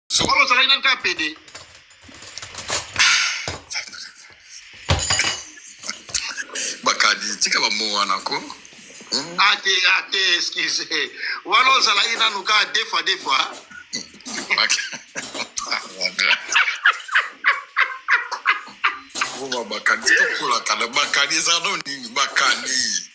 Sokolo sala ina nka PD. Bakadi tika ba mo wana ko. Ate, excuse. Walo sala ina nuka deux fois. Boma bakadi tokola kana bakadi za no nini bakadi.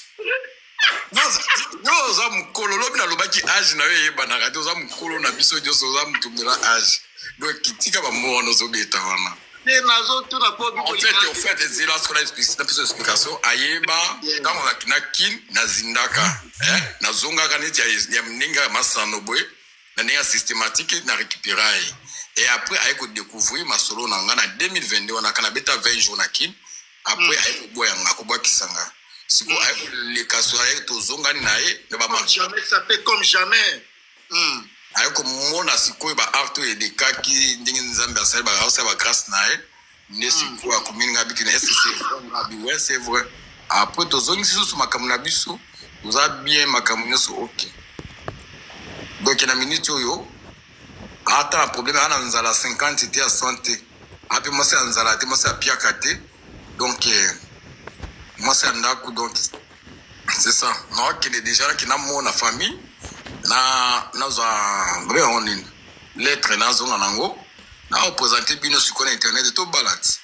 Yo za mukolo lobi na lobaki age na ye banaka to za mukolo na biso jo so za mutumira age. Donc kitika ba mo wana zo beta wana. En fait, c'est là ce qu'on a explication. Ayeba, quand on a kinakin, na zindaka, na zonga kaneti ya mninga masanoboe, na ninga systématique na récupérer. Et après, ayeko découvrir ma solo nanga na 2022 on a kana beta 20 jours na kin. Après ayeko boya ngako boya kisanga. Siko ayeko les kaso ayeko zonga ni nae, ne ba marcher. Jamais ça fait comme jamais. Ayeko mona siko ba arto et des cas qui ndingi nzambe asali ba grâce ba grâce nae. Nesiko a kominga bikina c'est vrai. Après tozongi siso sur makamuna biso, nous a bien makamuna so OK. Donc na minute yo ata problème ana nzala 50 était à 100. Après moi c'est nzala te moi c'est pia kate. Donc moi c'est ndako donc c'est ça. Non qu'il est déjà qui na mon na famille na za vrai on lettre na zo nango. Na opposante bino sur internet to balance.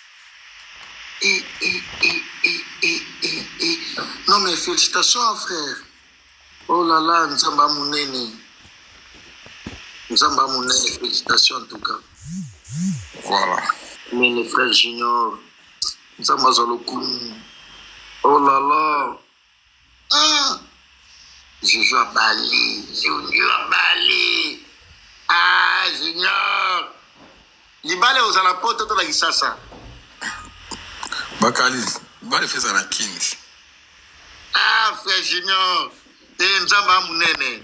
Non mais félicitations frère. Oh là là, Nzamba Mounene, félicitations en tout cas. Voilà. Mais les frères Junior, Nzamba Zalokoum. Oh là là. Ah. Jojo Bali, Junior Bali. Ah, Junior. Libale aux alapotes de la Gisasa. Bakali, Bakali fait ça la Kings. Ah, frère Junior. Et Nzamba Mounene.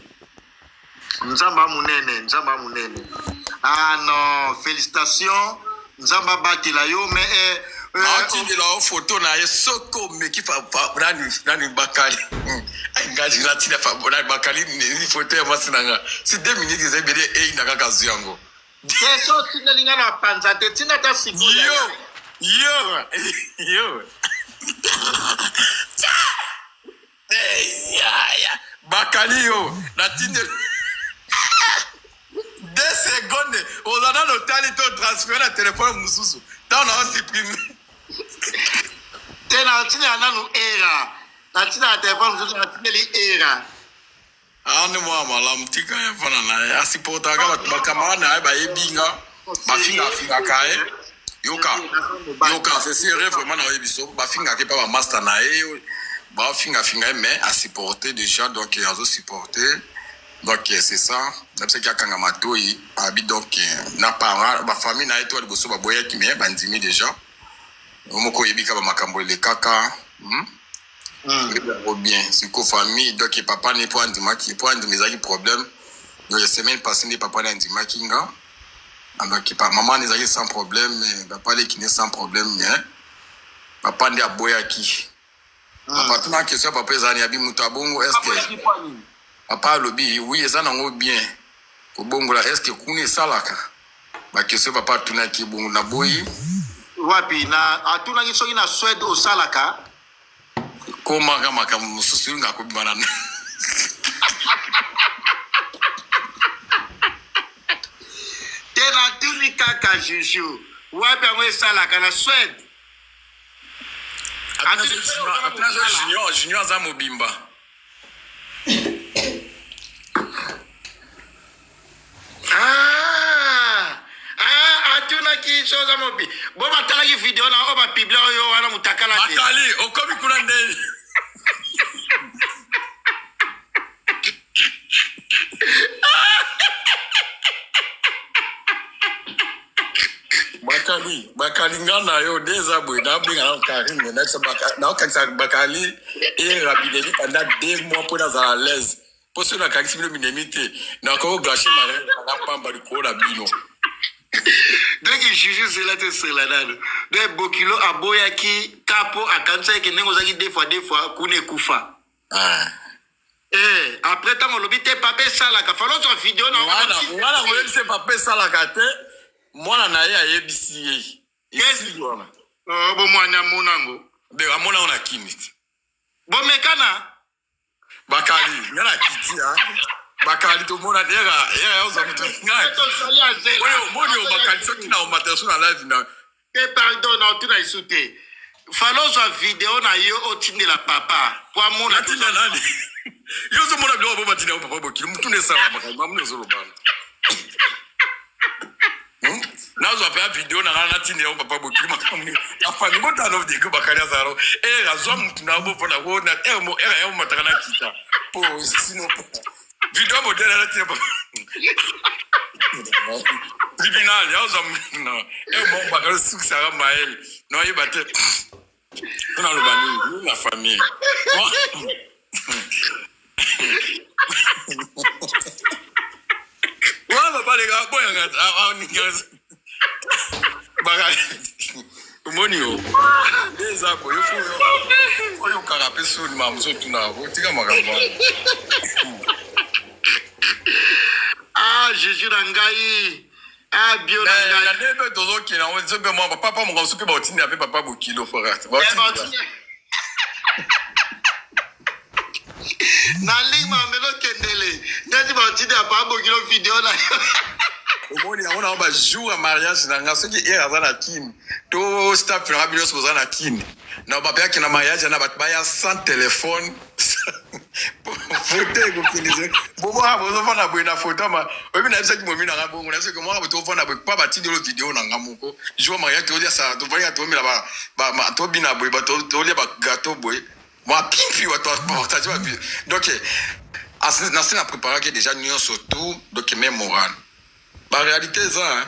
Ah non, félicitations. Nzamba Batila yo, mais. Tu dis la photo na soko mais qui fa nani Bakali. Ngaji la tina fa bona Bakali ni photo ya masinanga. Si 2 minutes ils bede e ndaka kazu yango. Keso tina linga na panza te tina ta sibo. Yo. Bakali yo na tinde 2 secondes on a dans l'hôtel to transférer la téléphone mususu. Tant on a supprimé. Tena tina nanu era. Na tina téléphone mususu na tina li era. Ane mwa malam tika ya fana na asipota kama makamana na ba ebinga ba finga kae yoka c'est sérieux vraiment na ebiso ba finga ke pa ba master na e ba finga mais à supporter déjà donc il a supporter donc c'est ça même ce qui a kanga matoi abi donc na para ba famille na eto liboso ba boya ki mais bandimi déjà moko yebika ba makambo le kaka bien c'est que famille donc papa n'est pas andima qui pour andima qui problème donc la semaine passée n'est papa andima kinga donc maman n'est sans problème mais papa les qui n'est sans problème mais papa ndi aboya ki papa tout na question papa ezani abi mutabongo est-ce que papa lobi oui ezana ngo bien ko bongo la est-ce que kuni salaka ba question papa tuna ki bongo na boyi wapi na atuna ki soki na Suède au salaka. Comment kama mususu ngako banana. Tena tuni kaka juju. Wapi amwe sala kana Suède. Junior za mobimba. Atuna ki chose mobi. Bo batala ki vidéo na o ba publier yo wana mutakala te. Bakali okomi kuna ndeli. Bakali ngana yo deza boy na bringa na Karim na sabaka na okakisa Bakali e rabideli pendant 2 mois pour dans à l'aise. Pour cela kakisi bino minemite na ko gâcher mare na pamba ko la bino. Donc juju cela te cela nano. Donc Bokilo aboya ki kapo akansa ke nengo zaki 2 fois kune kufa. Après tant on te papa salaka falo sur vidéo na ngana ko yebise papa salaka te mwana na ye ayebisi ye Qu'est-ce bon mwana monango be amona ona kimi bon mekana bakali ngana kiti ha bakali to mona era uza mtu ngani to sali azela wewe mboni bakali soki na omateso na live na pardon na tuna isute falo sur vidéo na yo otindela papa kwa mona natina nani yo zo mona bilo baba tina papa bokili mtu ne sawa makamba mne zo lobana nazo apea video na ngana tine yo papa bokili makamni afani bota no de bakali azaro azwa mtu na bo pona ko na mo mataka na kita po sino video modele na tine papa tribunal ya zo no mo bakali suksara mael no yibate tuna lobani na famille wala pale ga boya ngata ni ngazi baga umoni yo leza ko yofu yo oyo karape suni mamzo tuna ko tika makambo Jésus rangai bio rangai na nebe tozo kina on zobe mo papa mo ngosuke ba otini ape papa bokilo forat ba otini na lima melo kendele ndati ba otini apa bokilo video na omoni ona ba jour mariage na nga soki era za na kini to staff na bilo so za na kini na ba pia kina mariage na ba ya sans téléphone photo ko kinize bobo ha bozo fana bwena photo ma obi na bisa ki momi na ngabongo na seki mo ha boto fana bwe pa ba ti dilo video na ngamoko jour mariage to dia sa to banya to mi la ba to bina bwe ba to lia ba gâteau bwe moi pipi wa to partager ba donc na sina préparer que déjà nous surtout donc même moral. La réalité est ça, hein?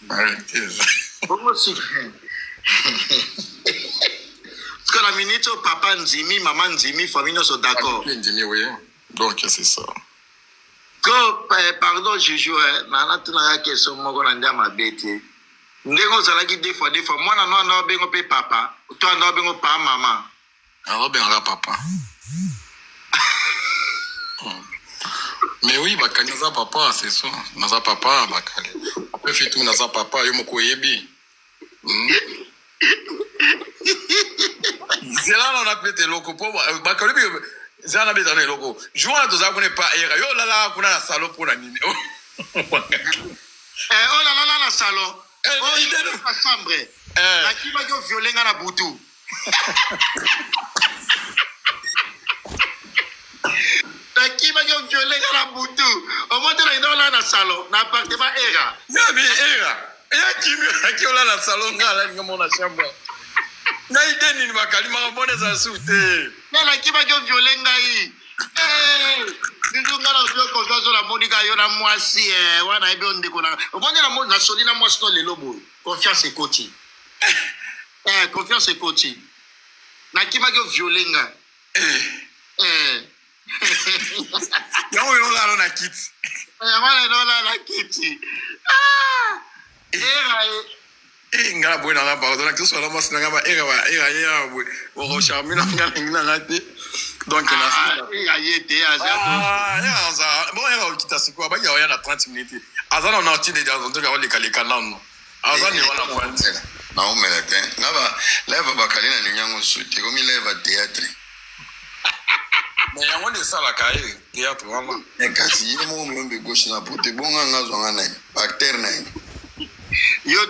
La réalité est ça. Comment c'est? Parce que la minute, papa Nzimi, maman Nzimi, famille, nous sommes d'accord. Nzimi, oui. Donc, c'est ça. Pardon, je joue. Nana, tu n'as pas question, moi, on a dit à ma bête. Ndeko zalaki des fois. Moi, non, non, bengo pe papa. Toi, non, bengo pa maman. Alors, bengo papa. Mais oui, bakali naza papa, c'est ça. Naza papa, bakali. Après, fait tout, naza papa, yo moko yebi. Zela na pete loko po bakali bi zana be dans loko. Joa to za kone pa era. Yo la la kuna na salon pour na nini. Oh la la na salon. Oh il est dans la chambre. La qui va yo violer na butu. Qui va yo violer na butu. Au moins là dans la salon, na appartement era. Ya bi era. Ya kimi ola na salon ngala ngamo na chambre. Na ide nini bakali makabone za sute. Na qui va yo violer ngai. Bizu ngala yo ko zo la Monica yo na mwasi wana ebe ondeko na. Au moins la na soli na mwasi no lelo bo. Confiance et coaching. Confiance et coaching. Na qui va yo violer nga. Yawo yo la na kit. Wala no la kiti. Ngala bwana na ba donc so la mas na ngaba era ya bwe o charmina ngala ngati donc na ya yete aza ya za bon era ukita siku ba ya na 30 minutes azana na tinde da zonto ka wale kale kanano azana ni wala kwanza na umelete ngaba leva bakalina ni nyango suti komi leva théâtre mais yango de sala kai théâtre vraiment kasi yimo mbe gauche na pote bonga ngazo ngana acteur na yo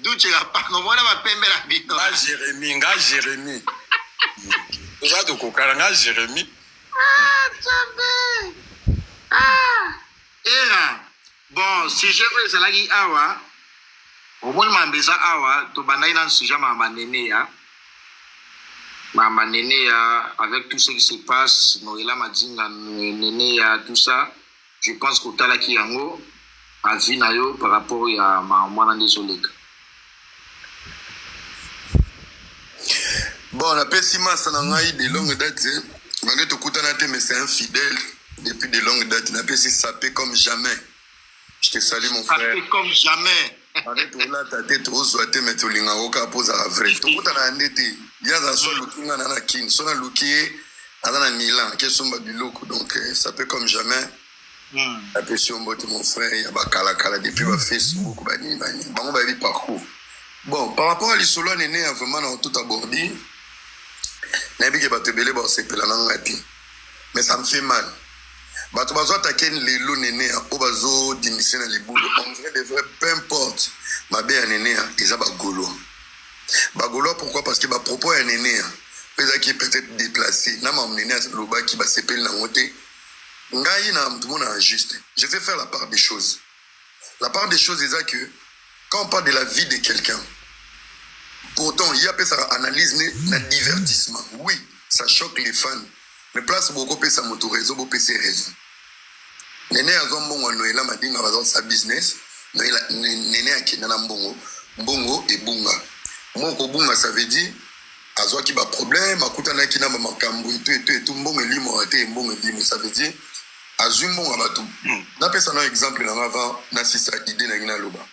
Duce la pa no mona ba pembe la bino. Nga Jérémy. Oza to kokala nga Jérémy. Jambe. Era. Bon, si je veux ça lagi awa. Au moins mambeza awa to banai na sujet mama nene ya. Mama nene ya avec tout ce qui se passe, Noëlla Madinga nene ya tout ça, je pense que tala ki yango a vie na yo par rapport à mwana désolé. Bon, la pessima, ça n'a pas eu de longue date. Malgré tout, mais c'est infidèle depuis de longues dates. N'a pas sapé comme jamais. Je te salue, mon frère. Sapé comme jamais. Avec tout là, ta tête, aux ouatés, mais tu l'as pose à la vraie. Tout le monde a un été. Il y a un seul looking, on a un kin. Son looking, Azana Milan, qui sont Babiloko, donc ça peut comme jamais. La pression, mon frère, il y a Bakala, depuis Facebook, bon, parcours. Bon, par rapport à l'Isolo, on est vraiment dans tout abordé. Mais ça me fait mal. Bato bazo attaquer les lots néné au bazo démissionner les boules. En vrai de vrai, peu importe. Ma bé néné ils a bagolo. Bagolo pourquoi? Parce que ba propos est néné. Peut-être qui peut-être déplacé. Na ma néné le bas qui va s'épelle na moté. Ngai na tout le monde injuste. Je vais faire la part des choses. La part des choses est que quand on parle de la vie de quelqu'un, pourtant il y a pas ça analyse na divertissement. Oui, ça choque les fans. Mais place beaucoup de ça moto réseau beaucoup de raisons. Néné a zombongo noela madinga bazon sa business. Noela néné a kinana mbongo, mbongo et bunga. Moko bunga ça veut dire azo ki ba problème akuta na kina makambo et tout mbongo limo ate mbongo limo ça veut dire azumbongo abatu. Na pesa na exemple na avant na sisa idée na ngina loba.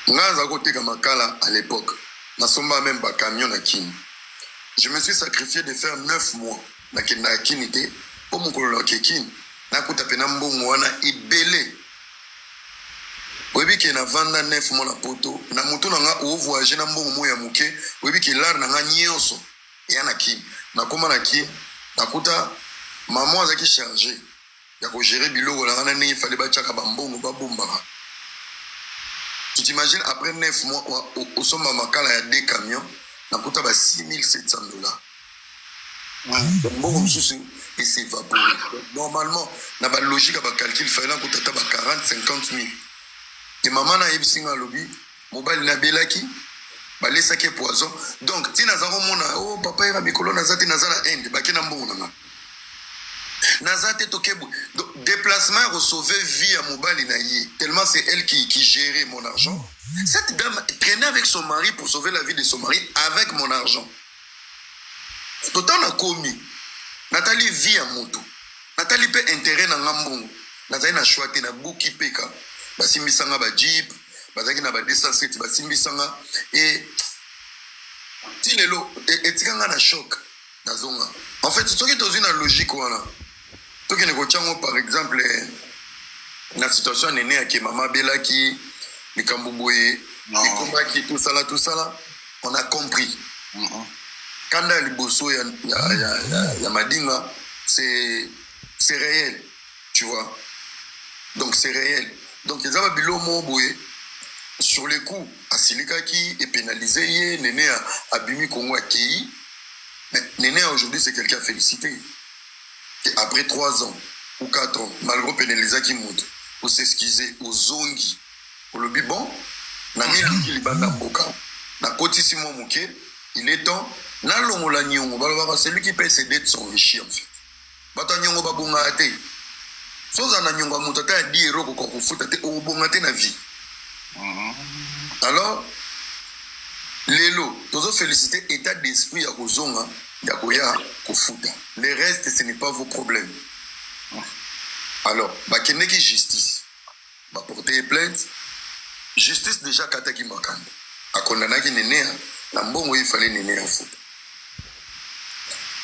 Ngaza côté comme makala à l'époque. Na somba même ba camion na kini. Je me suis sacrifié de faire 9 mois. Na kenda kinité pour mon colonel kekin na kutapena mbongo wana ibele webi ke na vanda 9 mois na poto na mutu na nga o voyager na mbongo moya muke webi ke lar na nga nyonso ya na kin na koma na kin na kuta maman azaki charger ya ko gérer biloko na nga ne fallait ba chaka ba mbongo ba bomba. Tu t'imagines après 9 mois au somba makala ya 2 camions na kuta ba $6,700. Bon, et c'est évaporé. Normalement, dans la logique, il calcul, il fallait que 40-50 000. Et maman a eu un lobby, mobile n'a pas qui, balé saké poison. Donc, si nous avons oh papa il a mis colonne nazate nazala end, baki na mbongo nanga. Nazate tokebu. Déplacement recevait via mobile naïe. Tellement c'est elle qui gérait mon argent. Cette dame traînait avec son mari pour sauver la vie de son mari avec mon argent. Total na komi Nathalie vit à moto. Nathalie peut intérêt na ngambongo. Nathalie na choité na buki peka. Basimbi sanga ba jeep, bazaki na ba 207 basimbi sanga et tilelo et tikanga na choc na zonga. En fait, ce qui est dans une logique wana. To ke ne ko chango par exemple na situation nene ya ke mama Bella qui Nikambuboye, les combats qui tout ça là, on a compris. Kanda Liboso ya Madinga, c'est réel, tu vois. Donc c'est réel. Donc les Ababilo Moboye, sur les coups, Asilika qui est pénalisé, Néné a Bimi Kongo Kei. Mais Néné aujourd'hui c'est quelqu'un félicité. Et après 3 ans ou 4 ans, malgré pénalisé qui monte, pour s'excuser aux zongi, pour le bon, na miliki libanda mboka, na koti simo mouké, il est temps. C'est lui qui paye ses dettes sont riches en fait. Bata nyongo babunga ate. Soza na nyongo mutata ya 10 euros ko kufuta te o bunga te na vie. Alors lelo tozo féliciter état d'esprit ya kozonga ya koya kofuta. Le reste ce n'est pas vos problèmes. Alors bakende ki justice. Ba porter plainte. Justice déjà kataki makanda. Akondana ki nenea na mbongo il fallait nenea futa.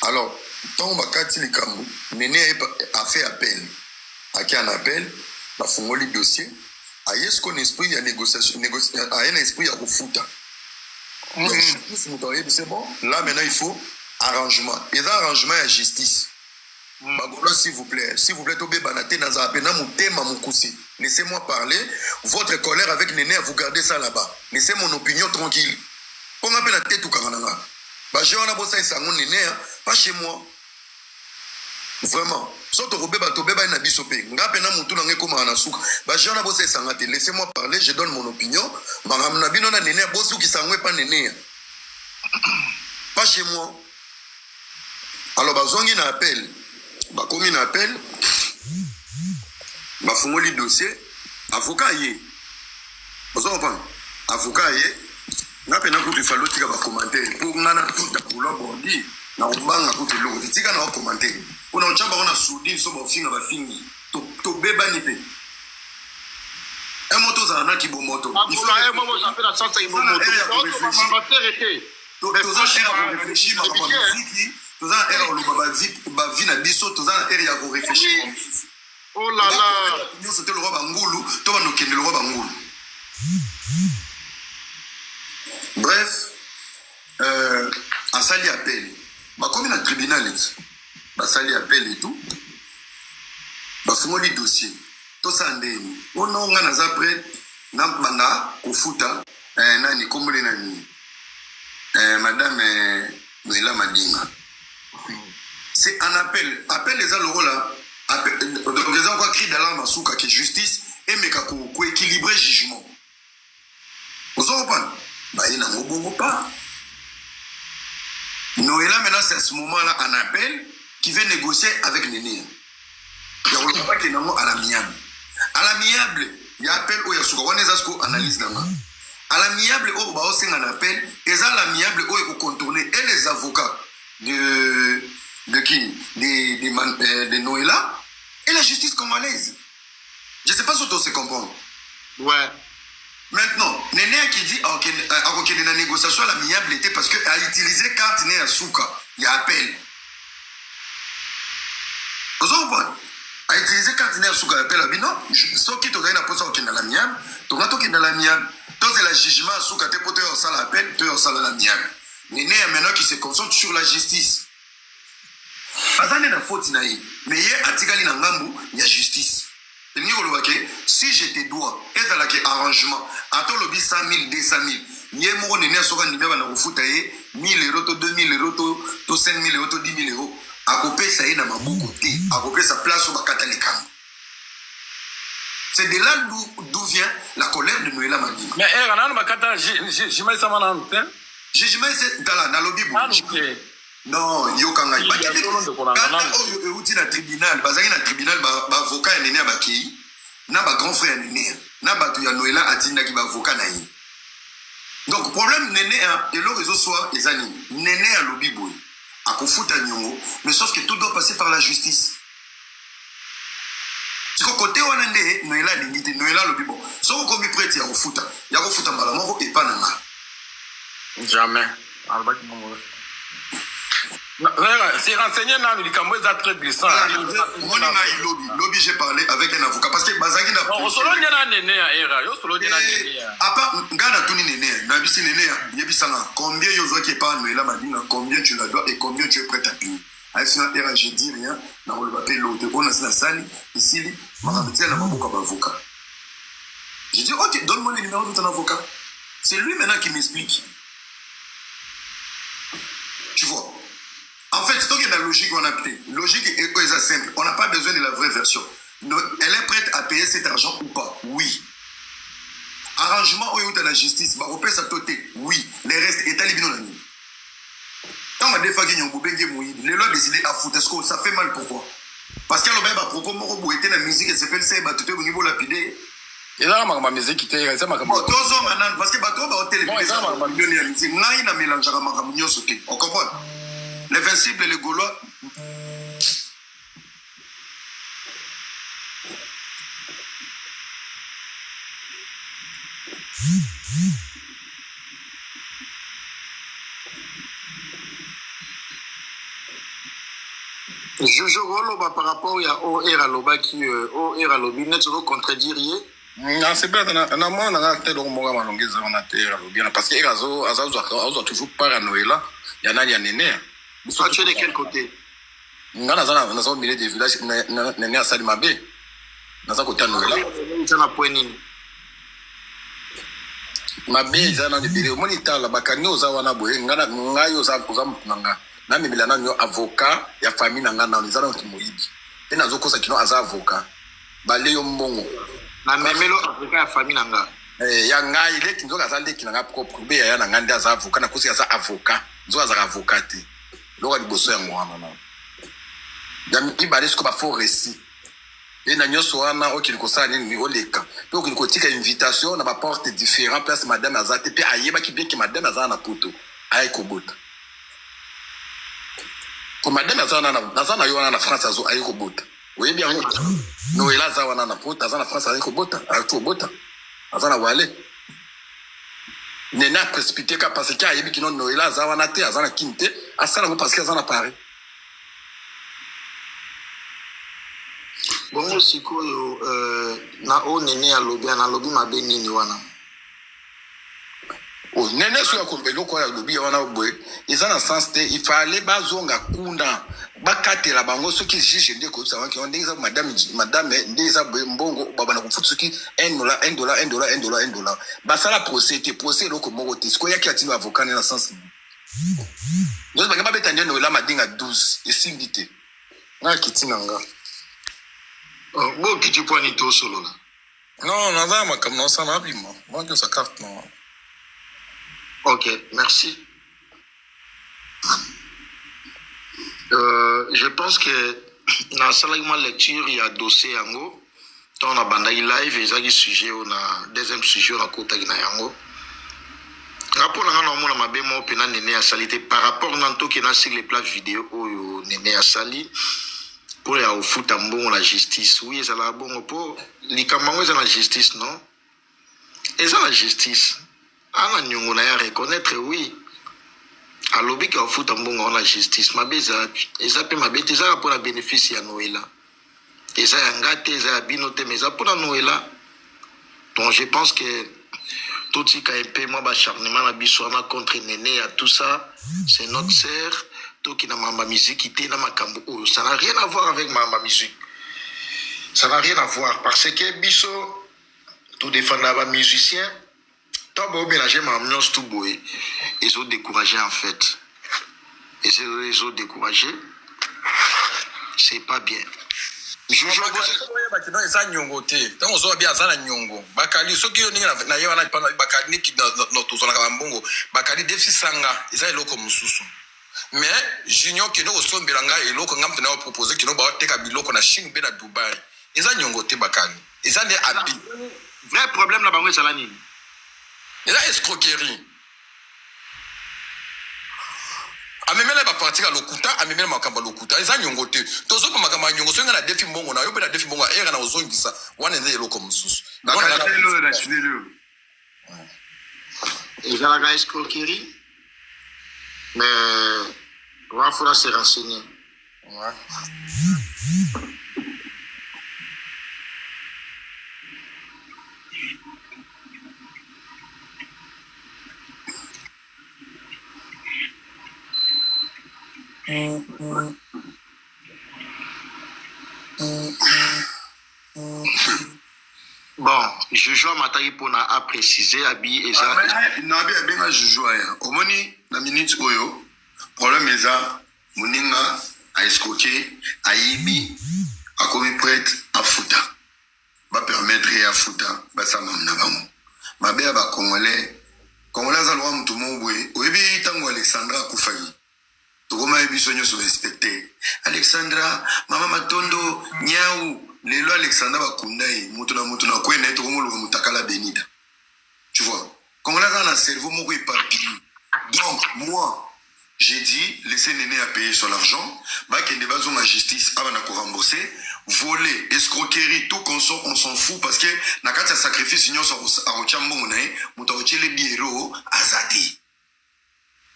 Alors, tant que les Kamou, Néné a fait appel. À qui un appel, il a fait le dossier. A y est-ce qu'on esprit à négociation, à un esprit à refuta. C'est bon. Là maintenant il faut arrangement. Et dans arrangement il y a justice. S'il vous plaît, Tobé Banaté Nazapena Moutema Moukousi. Laissez-moi parler. Votre colère avec Néné, vous gardez ça là-bas. Laissez mon opinion tranquille. On appelle la tête ou Karananga. Je on a bossé ça mon Néné, pas chez moi. Vraiment. Surtout Robé Batobé na bisopé. Ngapena Moutou Nangé comme un souk. Je on a bossé ça. Laissez-moi parler, je donne mon opinion. Maramna Bino na Néné, bossou qui s'en pas Néné. Pas chez moi. Alors, Bazongi n'a appel. Bakomi n'a appel. Bafungoli dossier. Avocat yé. Vous entendez? Avocat yé. N'a pas n'importe fallo tika ba commenter. Pour nana tout à pour l'ordi. Na obanga tout le long. Tika na commenter. On a chamba on a soudi so ba finga ba fingi. To beba ni pe. Un moto za na ki bo moto. Il faut un moment ça fait la santé bo moto. Tout ça, elle, on vie na biso, tout ça, elle, il y a pour réfléchir. Oh là là. Nous, c'était le roi Bangoulou, toi, nous, le roi Bangoulou. Bref, à sali appel. Bah, comme il y a un tribunal, bah, sali appel et tout. Bah, fais-moi les dossiers. Tout ça, on a un après, n'a au fouta, nani, comme les nani. Madame Noëlla Madinga. C'est un appel. Appel les allo là. Donc les gens qui crient d'alarme à souka qui justice et mais qui équilibrer jugement. Vous comprenez? Bah il n'a pas. Noëlla maintenant c'est à ce moment-là un appel qui veut négocier avec Néné. Il y a pas qui est à l'amiable. À l'amiable, il y a appel où il y a souka. On est à ce qu'on analyse là. À l'amiable, on va aussi un appel. Et à l'amiable, on va contourner. Et les avocats de qui? De Noëlla et la justice congolaise. Je ne sais pas si on se comprend. Ouais. Maintenant, Néné qui dit qu'il y a une négociation à l'amiable était parce qu'elle a utilisé carte née à Souka. Il y a appel. Vous comprenez? A utilisé carte née à Souka. Il y a appel. Non, ce qui est dans l'amiable, tu as dans l'amiable. Donc c'est le jugement à Souka. Tu peux faire ça l'appel, tu peux faire ça l'amiable. Néné maintenant qui se concentre sur la justice. Pas de faute, mais il y a il y a justice. Si je te dois, et dans le arrangement, à ton lobby 100 000, 200 000, il y a mon nez sur un numéro dans le foot, 1 000 €, 2 000 €, 5 000 €, 10 000 €. À couper ça, il y a ma côté, à couper sa place au Bakatalikam. C'est de là d'où vient la colère de Noëlla Madinga. Mais j'imagine ça maintenant. Jugement, c'est dans le lobby. Non, yo kanga outi na tribunal bazaki na tribunal ba avocat ya Néné Bakei na ba grand frère Néné na batu ya Noëlla atinda ki ba avocat na yi. Donc problème Néné et le réseau soit ezani Néné a lobby boy akofuta nyongo mais sauf que tout doit passer par la justice. Siko côté wana nde Noëlla lingite Noëlla lobby bon soko komi prête ya kofuta mbala moko et pas nanga jamais albaki mongo. C'est renseigné dans le camp, c'est très glissant. Lobby, j'ai parlé avec un avocat parce que Bazaki n'a pas. On solo n'y a Néné à Era, yo solo n'y a Néné. À part Gana Tuni Néné, Nabisi Néné, Yebisanga, combien Yozo qui est pas Noëlla Madinga, combien tu la dois et combien tu es prêt à payer. Aïsina Era, je dis rien, dans le papier, l'autre, on a la salle, ici, Maramitiel n'a pas beaucoup d'avocats. Je dis, ok, donne-moi le numéro de ton avocat. C'est lui maintenant qui m'explique. Tu vois. En fait, c'est donc la logique qu'on a pris. Logique est simple. On n'a pas besoin de la vraie version. Elle est prête à payer cet argent ou pas? Oui. Arrangement où est la justice? Repère sa toté? Oui. Les restes, état libino la nuit. Quand on a des fois qui ont les lois décidé à foutre, est-ce que ça fait mal? Pourquoi? Parce qu'il y a le même à propos, mon était la musique et c'est fait le c'est tout au niveau lapidé. Et là, ma musique qui était. Parce que bateau va au télévision. On comprend? Les Invincibles et les Gaulois. Jojo Rolo, par rapport à OR Loba qui OR Lobi, net sur contredire. Non, c'est pas dans moi, on a tel au moment où on a terre bien parce que Azo toujours paranoïa. Il y en a Néné. Ah, tu es de quel côté? Nous avons au milieu des villages, Néné à Salimabé. Nous avons côté à Noëlla. Mabé, ils ont des vidéos. Mon état là, Bakani, aux Awana Boé, Nanga, aux Nanga. Nami Milana, avocat, il y a famille Nanga, dans les Alans qui moïbi. Et nous avons qui ont un avocat. Baléo Mongo. Namelo, avocat, la famille Nanga. Il y a un gars, il est qui nous a zalé qui n'a pas propre. Il y a un gars, des avocats, n'a pas avocat. Nous avons un avocat. L'ora du bosseur moi non il balé ce qu'on va faire récit et na nyoso wana okili kosala ni oleka donc il kotika invitation na ba porte différents place madame azate pe ayeba ki bien que madame azana na poto ay kobota ko madame azana yo na France azo ay kobota oui bien no ela za wana na poto azana France ay kobota ay kobota azana wale Néné a précipité parce qu'il y a des gens qui ont Noëlla, Zawanate, Azana Kinte, Asana parce qu'ils en a parlé. bongo sikoyo na o nene ya lobi na lobi mabe nini wana o nene so ya kombelo ko ya lobi wana boy eza na sens te il fallait bazonga kuna bakatela bango soki juge nde ko sa wanki ndeza madame ndeza mbongo baba na kufutu soki $1 basala procès loko moko te siko yaki atino avocat na sens donc banga beta ndeno la madinga 12 esimbi te na kitina nga bo kiti pwani to solo la non naza makambo na sana bima moi sa carte non. Ok, merci. Je pense que dans la lecture, il y a dossier yango. On a bandai live, il y a un sujet, on a deuxième sujet, on a kota gina yango. Rapport à on a ma bémo pena nene à salité par rapport à nanto qui est sur les plaques vidéo où nene à sali pour ya au foot en bon la justice. Oui, ça la bon pour les camarades c'est la justice non? Et ça la justice. Ah, nous on reconnaître oui. À l'objet qu'au foot en bon on la justice. Ma beza, et ça peut ma bête, ça pour la bénéfice à Noël. Et ça a gâté, ça a binoté, mais ça pour la Noël. Donc je pense que tout ce qui a un peu moi acharnement la bisouana contre Néné à tout ça, c'est notre sœur. Tout qui n'a ma musique qui était dans ma cambo. Ça n'a rien à voir avec ma musique. Ça n'a rien à voir parce que biso tout défendre les musiciens. Tant que mélanger ma ambiance tout boé, ils ont découragé en fait. Et c'est ils ont découragé. C'est pas bien. Je bakino eza nyongo te. Tango zo bia za na nyongo. Bakali soki yo ninga na yewa na pana bakali niki no tozona ka mbongo. Bakali defisi sanga eza eloko mususu. Mais junior kino osombela nga eloko ngamte na proposer kino ba teka biloko na Chine be na Dubai. Eza nyongo te bakali. Eza ne abi. Vrai problème la bango ezala nini? Et là, escroquerie. Amemele ba partir à lokuta, amemele makamba lokuta. Eza nyongote. Tozo pa makamba nyongo so ngana defi mbongo na yo pe na defi mbongo era na ozongisa. Wana nze eloko mususu. Bakatelo na chinelo. Eza la escroquerie. Mais on va falloir se renseigner. Ouais. Bon, Jojo Matari Pona a précisé Abi Eza. Nabi abenga Jojo aya. Omoni na minute oyo problème eza muninga a escroquer a yibi a commis prête à futa. Ba permettre ya futa ba sama na bango. Mabe ba congolais za lwa mtu mobwe oyebi tango Alexandra kufayi. Tokoma ebiso nyoso respecté. Alexandra, mama Matondo, Nyau, lelo Alexandra bakundai, mutu na kwena tokomoluka mutakala Benida. Tu vois? Comme là dans un cerveau moko éparpillé. Donc moi, j'ai dit laissez Néné à payer son argent, ba kende bazo ma justice abana ko rembourser, voler, escroquerie, tout consort, on s'en fout parce que na kati ya sacrifice nyoso a rochambongo na muta ochele biero azati.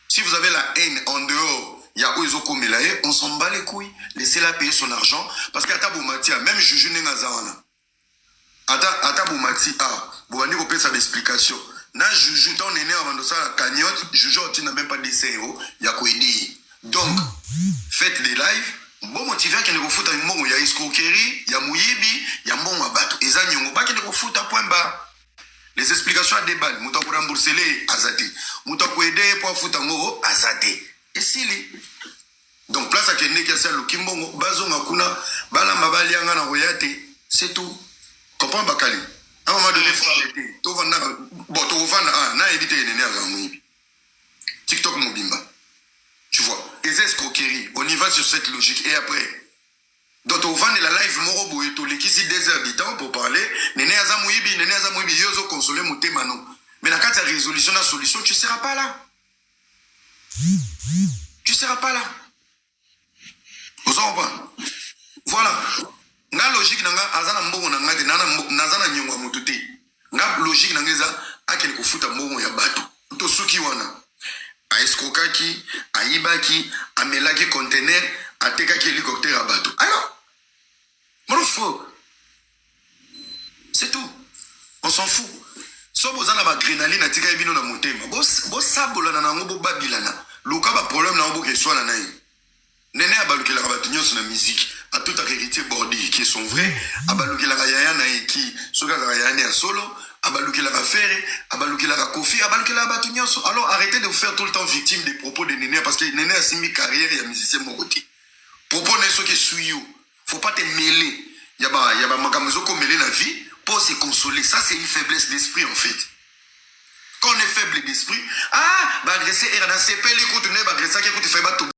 Si vous avez la haine en dehors, il y a Oizoko Melaye, on s'en bat les couilles. Laissez-la payer son argent. Parce qu'à Taboumati, même Juju Nengazawana. À Taboumati, Boubani Kopé, ça l'explication. Na Juju, tant néné avant de ça, la cagnotte, Juju, tu n'as même pas de CEO, il y a quoi dire. Donc, faites des lives. Bon motivé qu'il ne vous fout à une mongo, il y a escroquerie, il y a mouyibi, il y a mongo à battre. Et ça, il n'y a pas qu'il ne vous fout à point bas. Les explications à débat, mouta pour rembourser les azate, mouta pour aider pour foutre en gros azate. Et si les donc place à Kenya qui a ça le kimbongo, bazonga kuna, bala mabali anga na royate, c'est tout. Comprends Bakali? À un moment donné, faut arrêter. Bon, tu vas na éviter les nénés à Mouibi. TikTok Mobimba. Tu vois? Et c'est escroquerie. On y va sur cette logique. Et après, donc on vend la live morobo et tout les qui si des habitants pour parler néné azamouibi yozo consoler monter mano mais la carte de résolution la solution tu seras pas là vous en pas voilà nga logique nanga azana mbongo nanga te nazana nyongo mututi nga logique nanga za akeli kufuta mbongo ya bato to suki wana a escrokaki a ibaki a melaki conteneur atekaki hélicoptère à bateau. Alors, mon faux. On s'en fout. So bozana ba adrénaline atika ebino na motema. Bo sabolana nango bo babilana. Luka ba problème na bo keswa na nayi. Nene abalukela ba tunyoso na musique. A tout héritier Bordi qui sont vrais. Abalukela yaya na eki soka yaya ya solo. Abalukela Ferré, abalukela Kofi, abalukela batunyoso. Alors arrêtez de vous faire tout le temps victime des propos de Néné parce que Néné a signé carrière et musicien Mogoti. Propos n'est ce que suis faut pas te mêler. Il y a makamzo ko mêler la vie pour se consoler. Ça c'est une faiblesse d'esprit en fait. Quand on est faible d'esprit, bah agresser et dans CP l'écoute ne bah agresser qui écoute fait